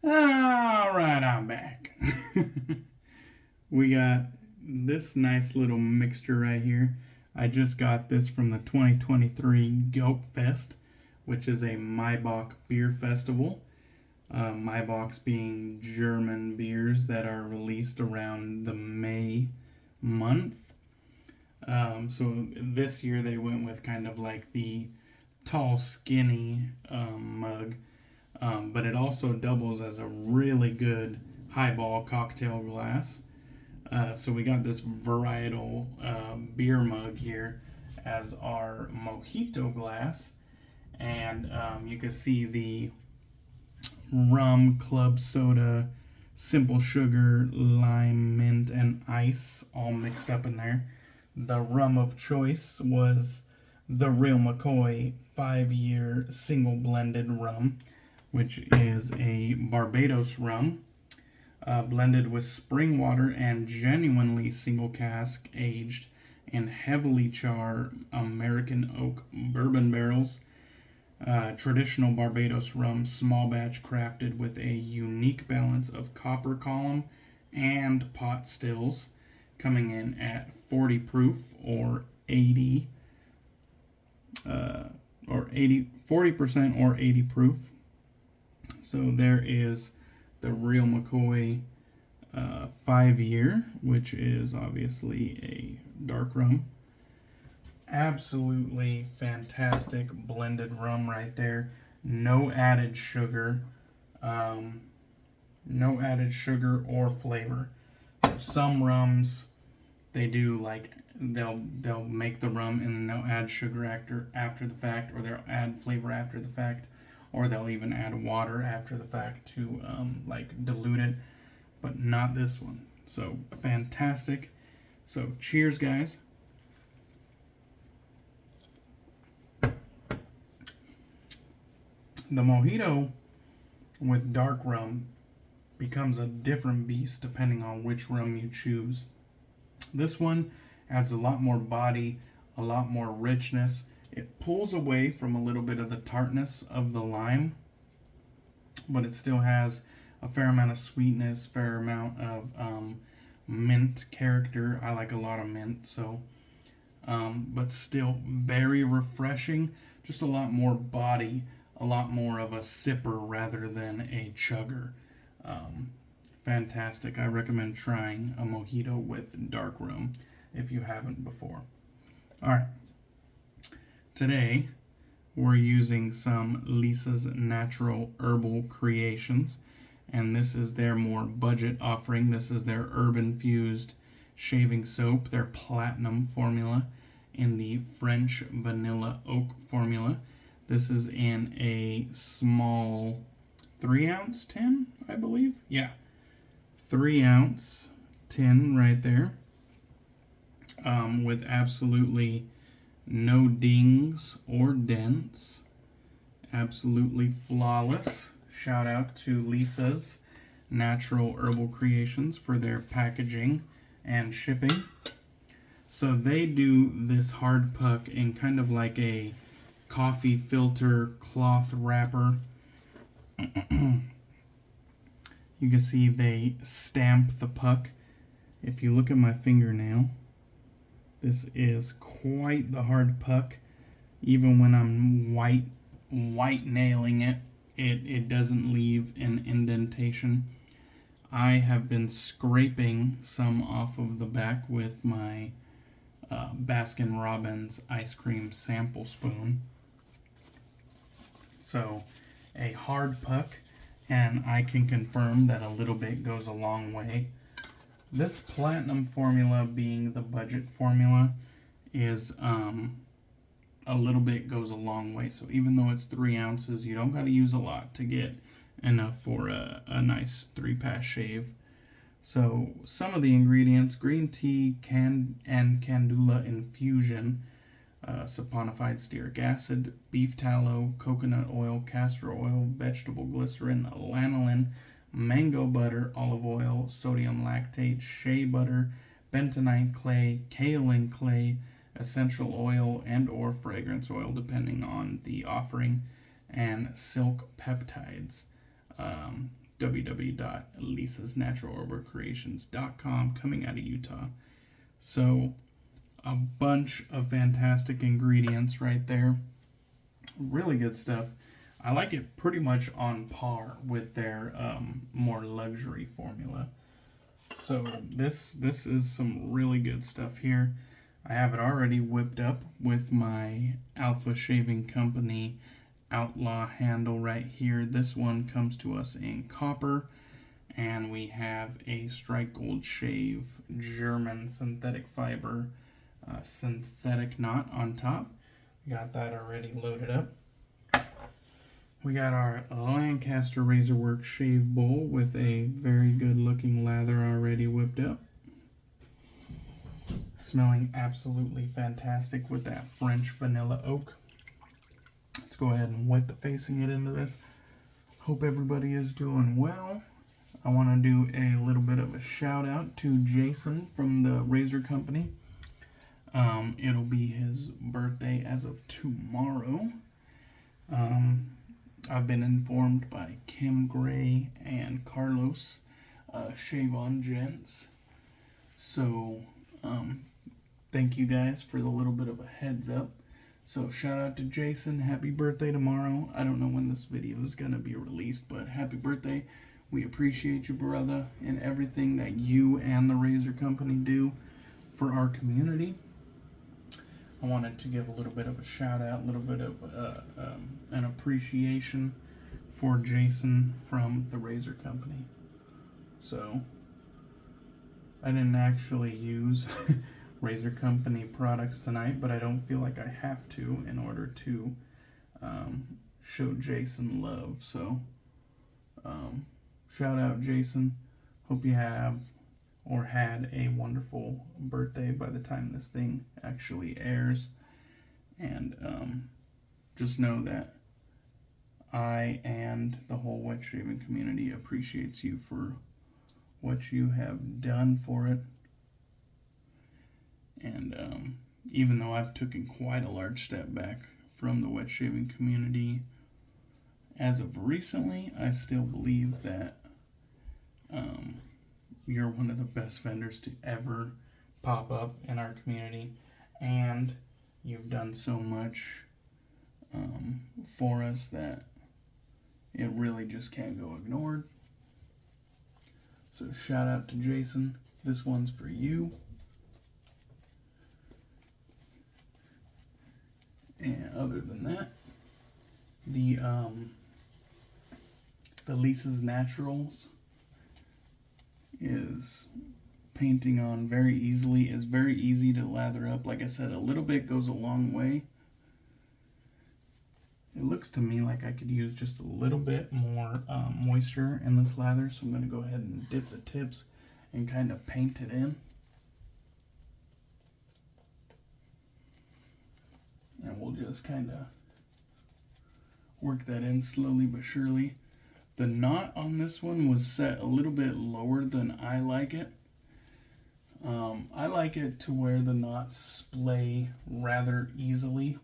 All right, I'm back. We got this nice little mixture right here. I just got this from the 2023 Goat Fest, which is a Maibach beer festival. Maibachs being German beers that are released around the May month. So this year they went with kind of like the tall, skinny mug, but it also doubles as a really good highball cocktail glass. So we got this varietal beer mug here as our Mojito glass, and you can see the rum, club soda, simple sugar, lime, mint, and ice all mixed up in there. The rum of choice was the real McCoy 5-year single blended rum, which is a Barbados rum blended with spring water and genuinely single cask aged in heavily charred American oak bourbon barrels. Traditional Barbados rum, small batch crafted with a unique balance of copper column and pot stills, coming in at 40 proof or 80 or 40% or 80 proof. So there is the real McCoy 5-year, which is obviously a dark rum. Absolutely fantastic blended rum right there. No added sugar. No added sugar or flavor. So some rums, they do like they'll make the rum and then they'll add sugar after the fact, or they'll add flavor after the fact, or they'll even add water after the fact to like dilute it. But not this one. So fantastic. So cheers, guys. The Mojito with dark rum becomes a different beast depending on which rum you choose. This one adds a lot more body, a lot more richness. It pulls away from a little bit of the tartness of the lime, but it still has a fair amount of sweetness, fair amount of mint character. I like a lot of mint, so but still very refreshing. Just a lot more body, a lot more of a sipper rather than a chugger. Fantastic. I recommend trying a Mojito with dark rum if you haven't before. All right. Today, we're using some Lisa's Natural Herbal Creations, and this is their more budget offering. This is their herb-infused shaving soap, their platinum formula in the French vanilla oak formula. This is in a small 3-ounce tin, I believe. Yeah, 3-ounce tin right there, with absolutely no dings or dents. Absolutely flawless. Shout out to Lisa's Natural Herbal Creations for their packaging and shipping. So they do this hard puck in kind of like a coffee filter cloth wrapper. You can see they stamp the puck. If you look at my fingernail, this is quite the hard puck. Even when I'm white nailing it, it doesn't leave an indentation. I have been scraping some off of the back with my Baskin Robbins ice cream sample spoon. So a hard puck, and I can confirm that a little bit goes a long way. This platinum formula, being the budget formula, is a little bit goes a long way. So even though it's 3 ounces, you don't got to use a lot to get enough for a nice 3-pass shave. So some of the ingredients: green tea, and candula infusion, saponified stearic acid, beef tallow, coconut oil, castor oil, vegetable glycerin, lanolin, mango butter, olive oil, sodium lactate, shea butter, bentonite clay, kaolin clay, essential oil and or fragrance oil depending on the offering, and silk peptides. www.lisasnaturalherbalcreations.com, coming out of Utah. So a bunch of fantastic ingredients right there. Really good stuff. I like it pretty much on par with their more luxury formula. So this is some really good stuff here. I have it already whipped up with my Alpha Shaving Company Outlaw handle right here. This one comes to us in copper, and we have a Strike Gold Shave German synthetic fiber synthetic knot on top. Got that already loaded up. We got our Lancaster Razorworks shave bowl with a very good looking lather already whipped up. Smelling absolutely fantastic with that French vanilla oak. Let's go ahead and wet the face and get into this. Hope everybody is doing well. I want to do a little bit of a shout out to Jason from the Razor Company. It'll be his birthday as of tomorrow. I've been informed by Kim Gray and Carlos, Shave On Gents. So, thank you guys for the little bit of a heads up. So, shout out to Jason. Happy birthday tomorrow. I don't know when this video is going to be released, but happy birthday. We appreciate you, brother, and everything that you and the Razor Company do for our community. I wanted to give a little bit of a shout out, a little bit of an appreciation for Jason from the Razor Company. So, I didn't actually use Razor Company products tonight, but I don't feel like I have to in order to show Jason love. So, shout out Jason. Hope you have or had a wonderful birthday by the time this thing actually airs. And just know that I and the whole wet shaving community appreciates you for what you have done for it. And even though I've taken quite a large step back from the wet shaving community as of recently, I still believe that you're one of the best vendors to ever pop up in our community, and you've done so much for us that it really just can't go ignored. So shout out to Jason. This one's for you. And other than that, the Lisa's Naturals is painting on very easily. It's very easy to lather up. Like I said, a little bit goes a long way. It looks to me like I could use just a little bit more moisture in this lather, so I'm going to go ahead and dip the tips and kind of paint it in. And we'll just kind of work that in slowly but surely. The knot on this one was set a little bit lower than I like it. I like it to where the knots splay rather easily.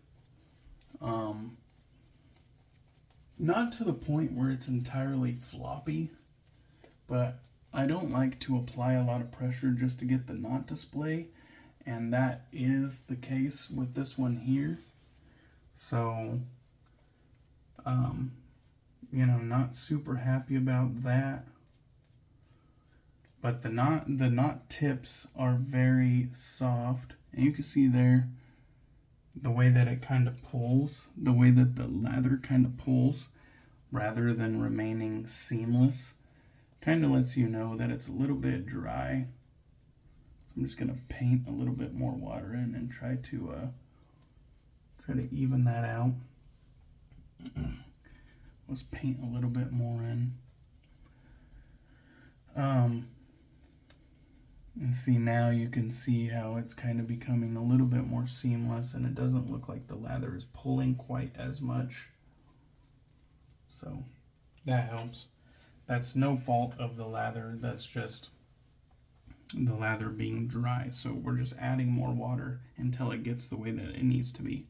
Not to the point where it's entirely floppy, but I don't like to apply a lot of pressure just to get the knot to splay, and that is the case with this one here. So, not super happy about that. But the knot tips are very soft, and you can see there the way that it kind of pulls, the way that the lather kind of pulls rather than remaining seamless, kind of lets you know that it's a little bit dry. I'm just going to paint a little bit more water in and try to even that out. Let's paint a little bit more in. And see, now you can see how it's kind of becoming a little bit more seamless, and it doesn't look like the lather is pulling quite as much. So that helps. That's no fault of the lather, that's just the lather being dry. So we're just adding more water until it gets the way that it needs to be.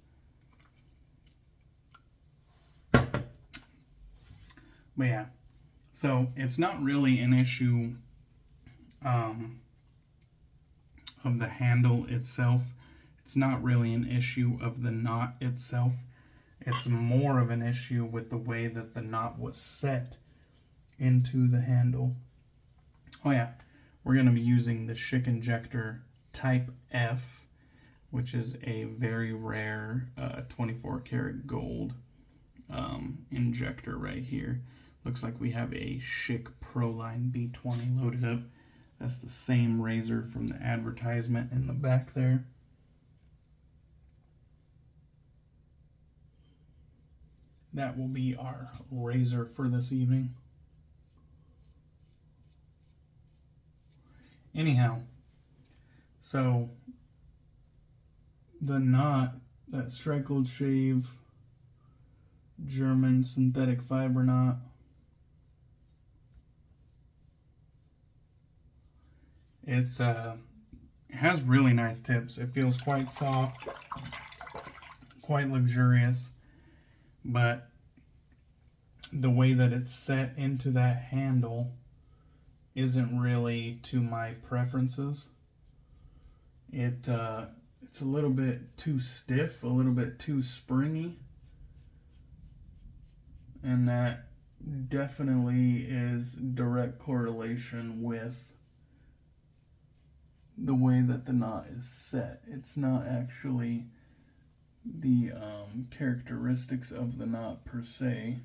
But yeah, So it's not really an issue of the handle itself. It's not really an issue of the knot itself. It's more of an issue with the way that the knot was set into the handle. Oh yeah, we're going to be using the Schick Injector Type F, which is a very rare 24 karat gold injector right here. Looks like we have a Schick Proline B20 loaded up. That's the same razor from the advertisement in the back there. That will be our razor for this evening. Anyhow, so the knot, that Strychled Shave German synthetic fiber knot, it has really nice tips. It feels quite soft, quite luxurious, but the way that it's set into that handle isn't really to my preferences. It's a little bit too stiff, a little bit too springy, and that definitely is direct correlation with the way that the knot is set. It's not actually the characteristics of the knot per se,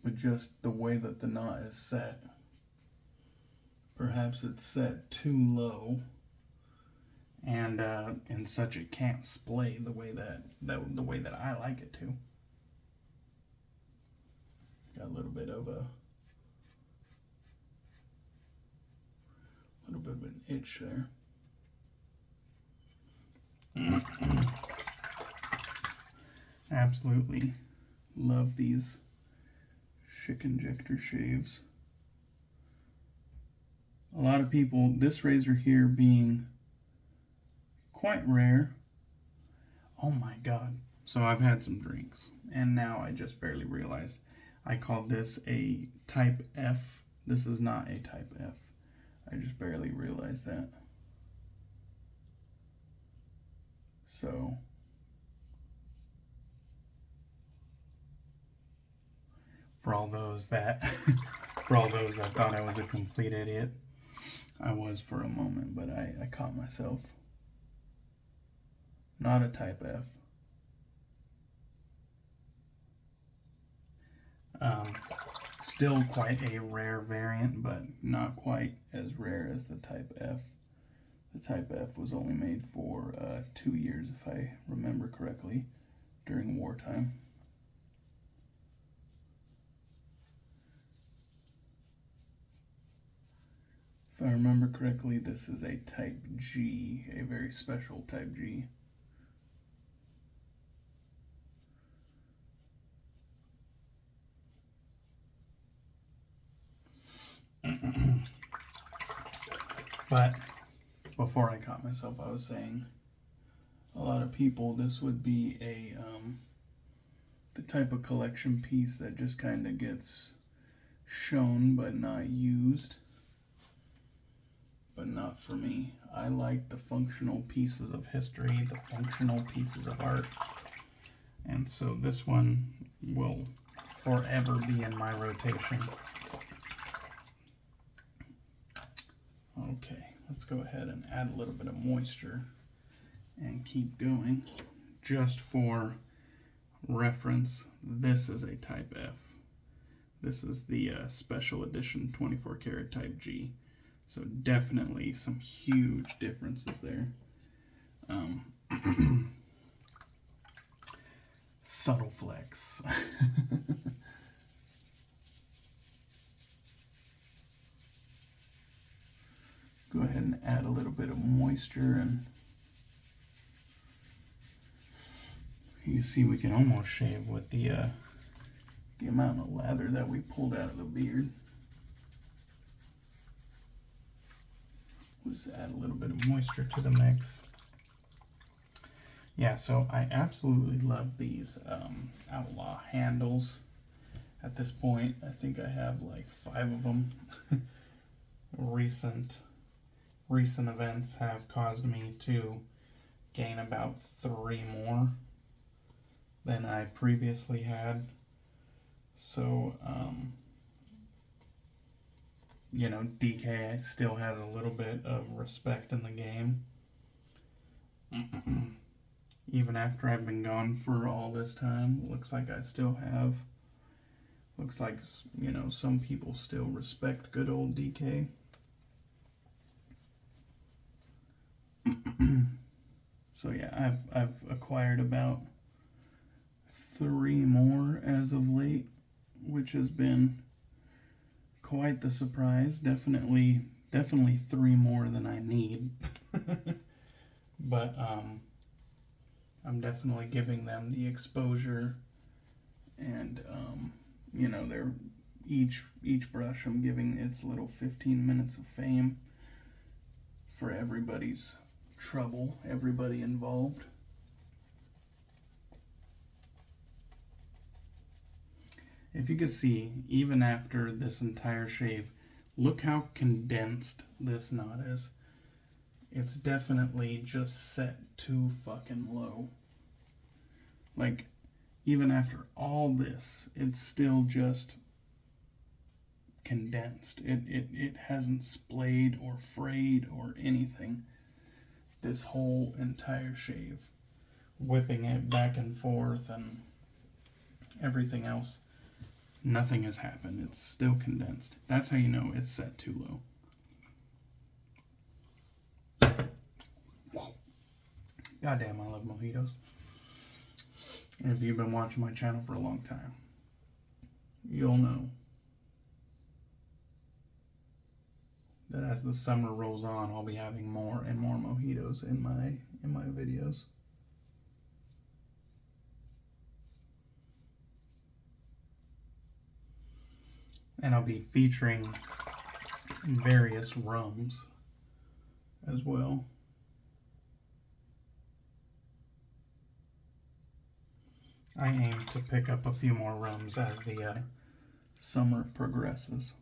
but just the way that the knot is set. Perhaps it's set too low, and such it can't splay the way that I like it to. Got a little bit of an itch there. Absolutely love these Schick Injector shaves. A lot of people, this razor here being quite rare. Oh my god. So I've had some drinks, and now I just barely realized I called this a Type F. This is not a Type F. I just barely realized that. So for all those that thought I was a complete idiot, I was for a moment, but I caught myself. Not a Type F. Still quite a rare variant, but not quite as rare as the Type F. The Type F was only made for 2 years, if I remember correctly, during wartime. If I remember correctly, this is a Type G, a very special Type G. But before I caught myself, I was saying a lot of people, this would be the type of collection piece that just kind of gets shown but not used. But not for me. I like the functional pieces of history, the functional pieces of art. And so this one will forever be in my rotation. Okay, let's go ahead and add a little bit of moisture and keep going. Just for reference, this is a Type F. This is the special edition 24 karat Type G. So definitely some huge differences there. Subtle flex. Go ahead and add a little bit of moisture, and you see we can almost shave with the amount of lather that we pulled out of the beard. We'll just add a little bit of moisture to the mix. Yeah, so I absolutely love these Outlaw handles. At this point, I think I have like 5 of them. Recent events have caused me to gain about 3 more than I previously had. So, you know, DK still has a little bit of respect in the game. Even after I've been gone for all this time, looks like I still have. Looks like, you know, some people still respect good old DK. So yeah, I've acquired about 3 more as of late, which has been quite the surprise. Definitely 3 more than I need. But I'm definitely giving them the exposure, and you know, they're each brush I'm giving its little 15 minutes of fame for everybody's trouble, everybody involved. If you can see, even after this entire shave, look how condensed this knot is. It's definitely just set too fucking low. Like, even after all this, it's still just condensed. It hasn't splayed or frayed or anything. This whole entire shave. Whipping it back and forth and everything else. Nothing has happened. It's still condensed. That's how you know it's set too low. Goddamn, I love mojitos. And if you've been watching my channel for a long time, you'll know that as the summer rolls on, I'll be having more and more mojitos in my videos. And I'll be featuring various rums as well. I aim to pick up a few more rums as the summer progresses.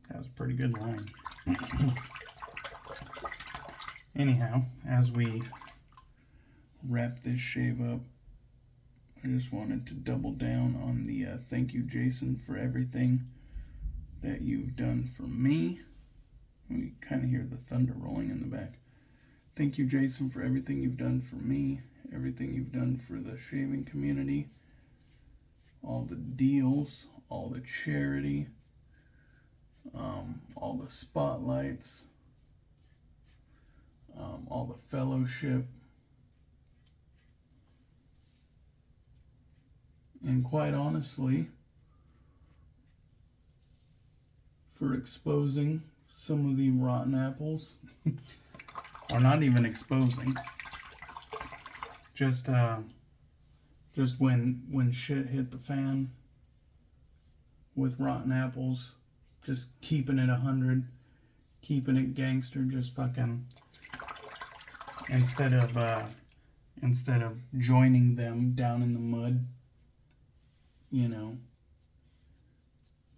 That was a pretty good line. Anyhow, as we wrap this shave up, I just wanted to double down on the thank you, Jason, for everything that you've done for me. We kind of hear the thunder rolling in the back. Thank you, Jason, for everything you've done for me, everything you've done for the shaving community, all the deals, all the charity, all the spotlights, all the fellowship, and quite honestly, for exposing some of the rotten apples. Or not even exposing. Just when shit hit the fan with rotten apples, just keeping it 100, keeping it gangster, just fucking instead of joining them down in the mud, you know,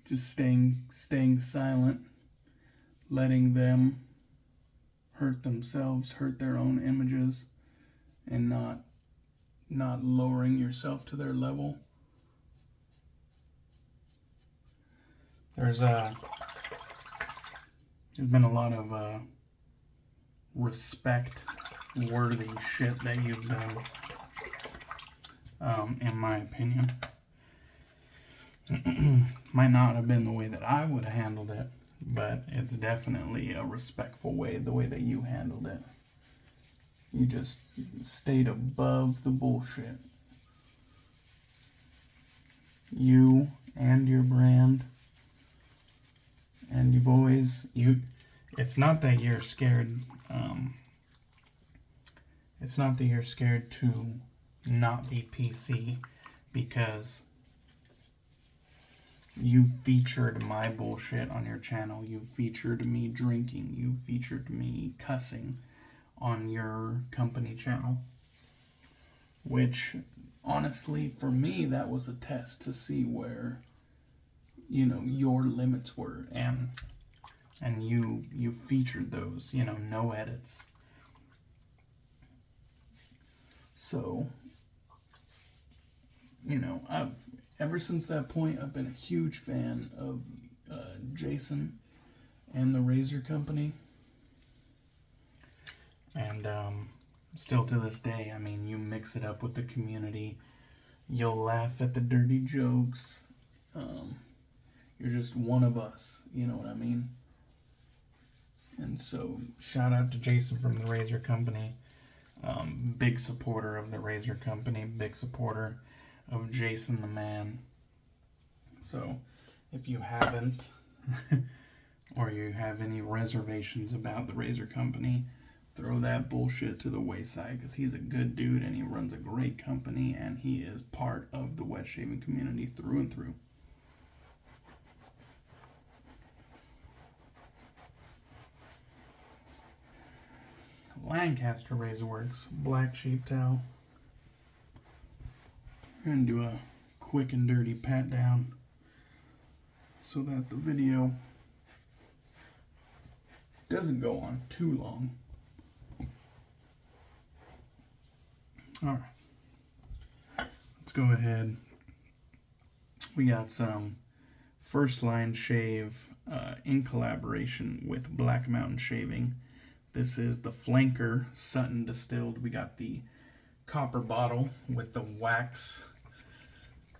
just staying silent, letting them hurt themselves, hurt their own images, and not lowering yourself to their level. There's been a lot of respect-worthy shit that you've done, in my opinion. Might not have been the way that I would have handled it, but it's definitely a respectful way, the way that you handled it. You just stayed above the bullshit. You and your brand. And you've always, it's not that you're scared, it's not that you're scared to not be PC, because You featured my bullshit on your channel. You featured me drinking. You featured me cussing on your company channel. Which, honestly, for me, that was a test to see where, you know, your limits were. And you featured those, you know, no edits. So, you know, ever since that point, I've been a huge fan of Jason and the Razor Company. And still to this day, I mean, you mix it up with the community. You'll laugh at the dirty jokes. You're just one of us, you know what I mean? And so, shout out to Jason from the Razor Company. Big supporter of the Razor Company. Big supporter of Jason the Man. So, if you haven't, or you have any reservations about the Razor Company, throw that bullshit to the wayside, because he's a good dude and he runs a great company and he is part of the wet shaving community through and through. Lancaster Razor Works Black Sheep Towel. We're going to do a quick and dirty pat down so that the video doesn't go on too long. Alright, let's go ahead. We got some First Line Shave in collaboration with Black Mountain Shaving. This is the Flanker Sutton Distilled. We got the copper bottle with the wax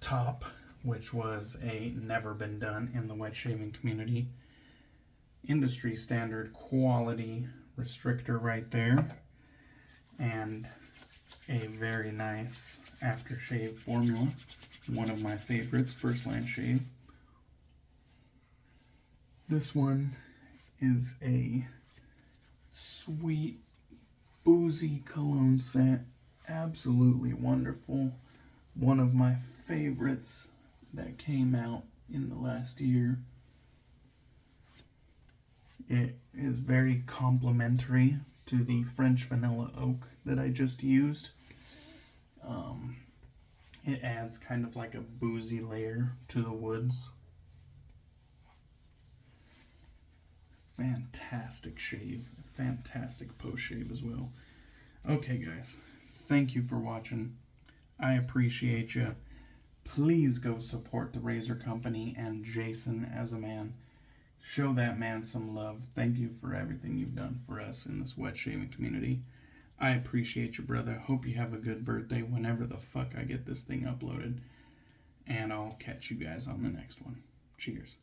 top, which was a never been done in the wet shaving community. Industry standard quality restrictor right there. And a very nice aftershave formula. One of my favorites, First Line Shave. This one is a sweet, boozy cologne scent. Absolutely wonderful. One of my favorites that came out in the last year. It is very complimentary to the French Vanilla Oak that I just used. It adds kind of like a boozy layer to the woods. Fantastic shave. Fantastic post shave as well. Okay guys, thank you for watching. I appreciate you. Please go support the Razor Company and Jason as a man. Show that man some love. Thank you for everything you've done for us in this wet shaving community. I appreciate you, brother. Hope you have a good birthday whenever the fuck I get this thing uploaded. And I'll catch you guys on the next one. Cheers.